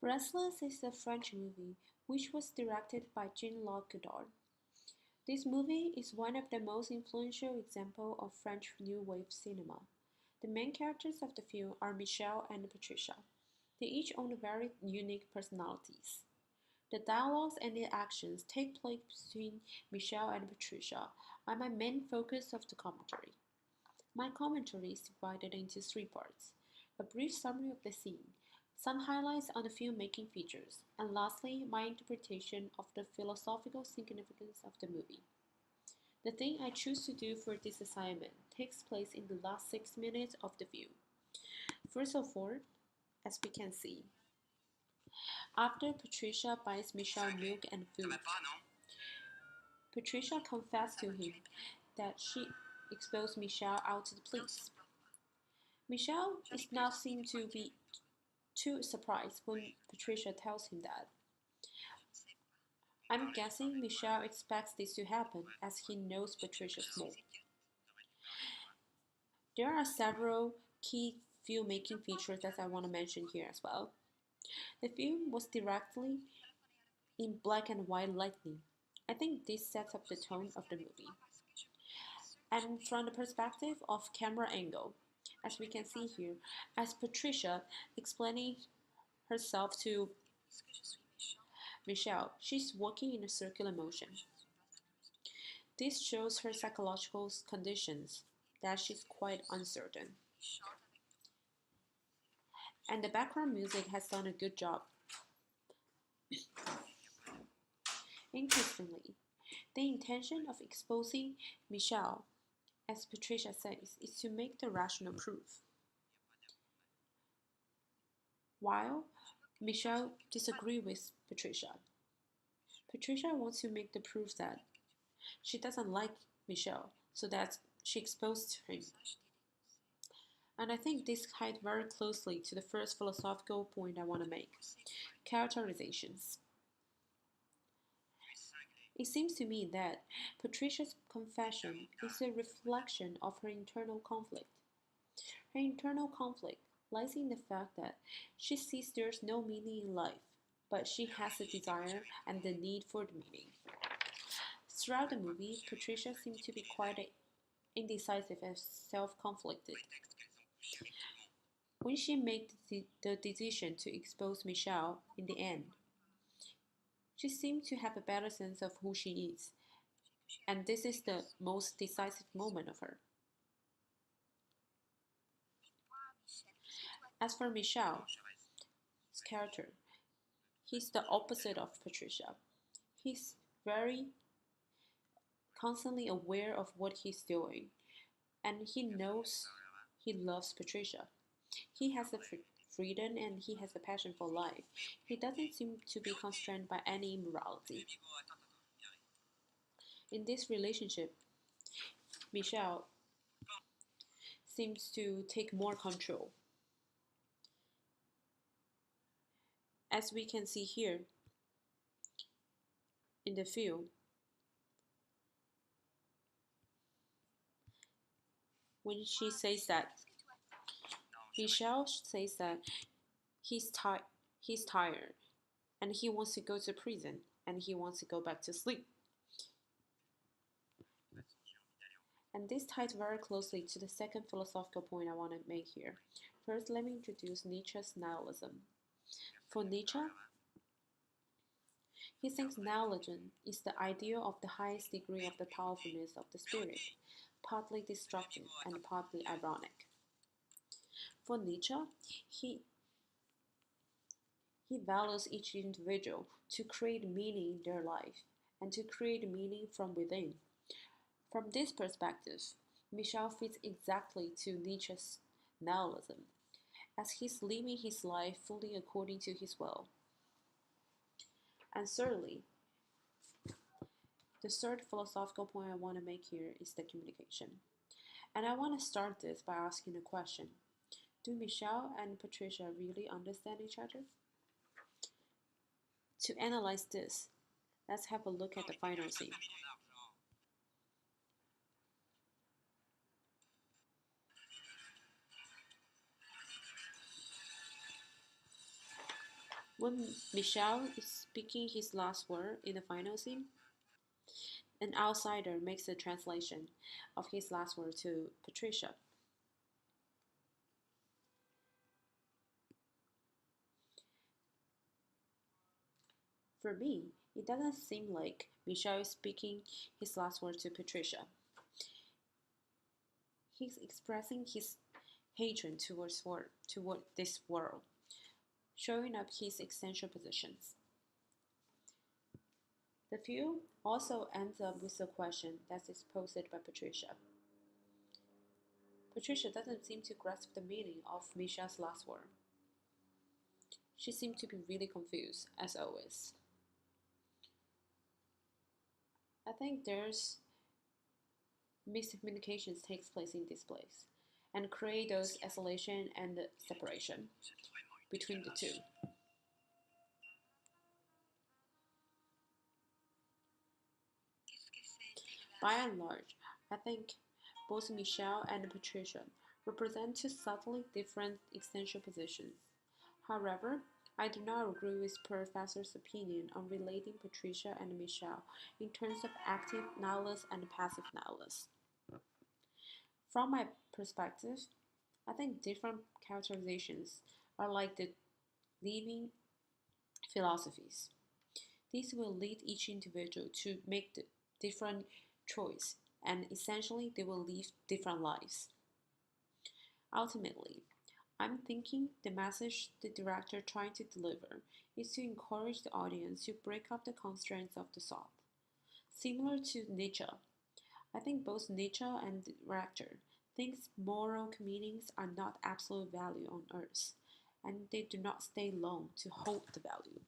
Breathless is a French movie which was directed by Jean-Luc Godard. This movie is one of the most influential examples of French New Wave cinema. The main characters of the film are Michel and Patricia. They each own very unique personalities. The dialogues and the actions take place between Michel and Patricia are my main focus of the commentary. My commentary is divided into three parts: a brief summary of the scene, some highlights on the filmmaking features, and lastly, my interpretation of the philosophical significance of the movie. The thing I choose to do for this assignment takes place in the last 6 minutes of the film. First of all, as we can see, after Patricia buys Michelle milk and food, Patricia confessed to him that she exposed Michelle out to the police. Michelle does not seem to be too surprised when Patricia tells him that. I'm guessing Michelle expects this to happen as he knows Patricia's smoke. There are several key filmmaking features that I want to mention here as well. The film was directly in black and white lighting. I think this sets up the tone of the movie. And from the perspective of camera angle, as we can see here, as Patricia explaining herself to Michelle, she's walking in a circular motion. This shows her psychological conditions, that she's quite uncertain. And the background music has done a good job. Interestingly, the intention of exposing Michelle, as Patricia says, is to make the rational proof. While Michelle disagrees with Patricia, Patricia wants to make the proof that she doesn't like Michelle, so that she exposed him. And I think this ties very closely to the first philosophical point I want to make: characterizations. It seems to me that Patricia's confession is a reflection of her internal conflict. Her internal conflict lies in the fact that she sees there's no meaning in life, but she has a desire and the need for the meaning. Throughout the movie, Patricia seems to be quite indecisive and self-conflicted. When she made the decision to expose Michelle in the end, she seemed to have a better sense of who she is, and this is the most decisive moment of her. As for Michel's character, he's the opposite of Patricia. He's very constantly aware of what he's doing, and he knows he loves Patricia. He has a freedom and he has a passion for life. He doesn't seem to be constrained by any immorality. In this relationship, Michelle seems to take more control. As we can see here in the film, when she says that, Michelle says that he's, he's tired and he wants to go to prison and he wants to go back to sleep. And this ties very closely to the second philosophical point I want to make here. First, let me introduce Nietzsche's nihilism. For Nietzsche, he thinks nihilism is the idea of the highest degree of the powerfulness of the spirit, partly destructive and partly ironic. For Nietzsche, he values each individual to create meaning in their life and to create meaning from within. From this perspective, Michel fits exactly to Nietzsche's nihilism, as he's living his life fully according to his will. And thirdly, the third philosophical point I want to make here is the communication. And I want to start this by asking a question. Do Michelle and Patricia really understand each other? To analyze this, let's have a look at the final scene. When Michel is speaking his last word in the final scene, an outsider makes a translation of his last word to Patricia. For me, it doesn't seem like Michel is speaking his last word to Patricia. He's expressing his hatred toward this world, showing up his essential positions. The film also ends up with a question that is posed by Patricia. Patricia doesn't seem to grasp the meaning of Michelle's last word. She seems to be really confused, as always. I think there's miscommunications takes place in this place and create those isolation and separation between the two. By and large, I think both Michelle and Patricia represent two subtly different essential positions. However, I do not agree with Professor's opinion on relating Patricia and Michelle in terms of active nihilists and passive nihilists. From my perspective, I think different characterizations are like the living philosophies. These will lead each individual to make the different choice, and essentially they will live different lives. Ultimately, I'm thinking the message the director trying to deliver is to encourage the audience to break up the constraints of the thought. Similar to Nietzsche, I think both Nietzsche and the director thinks moral meanings are not absolute value on earth, and they do not stay long to hold the value.